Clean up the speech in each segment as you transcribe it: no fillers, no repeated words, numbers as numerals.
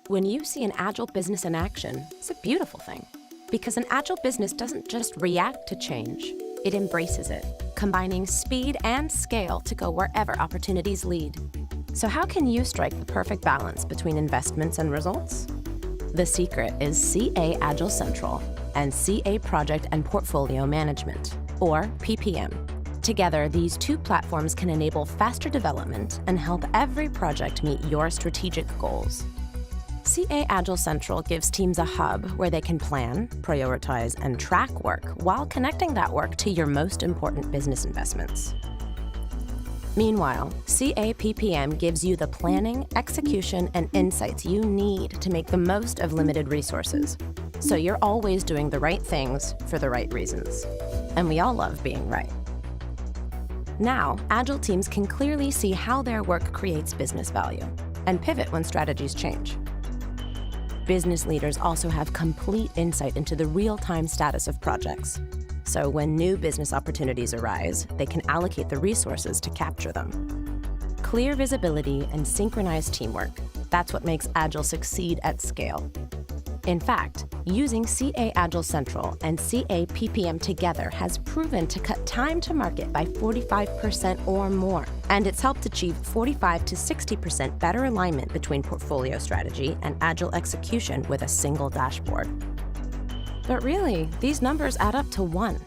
When you see an agile business in action, it's a beautiful thing. Because an agile business doesn't just react to change, it embraces it, combining speed and scale to go wherever opportunities lead. So how can you strike the perfect balance between investments and results? The secret is CA Agile Central and CA Project and Portfolio Management, or PPM. Together, these two platforms can enable faster development and help every project meet your strategic goals. CA Agile Central gives teams a hub where they can plan, prioritize, and track work while connecting that work to your most important business investments. Meanwhile, CA PPM gives you the planning, execution, and insights you need to make the most of limited resources. So you're always doing the right things for the right reasons. And we all love being right. Now, Agile teams can clearly see how their work creates business value and pivot when strategies change. Business leaders also have complete insight into the real-time status of projects. So when new business opportunities arise, they can allocate the resources to capture them. Clear visibility and synchronized teamwork, that's what makes Agile succeed at scale. In fact, using CA Agile Central and CA PPM together has proven to cut time to market by 45% or more, and it's helped achieve 45 to 60% better alignment between portfolio strategy and Agile execution with a single dashboard. But really, these numbers add up to one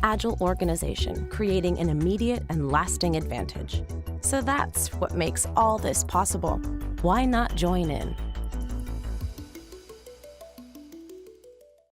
Agile organization creating an immediate and lasting advantage. So that's what makes all this possible. Why not join in?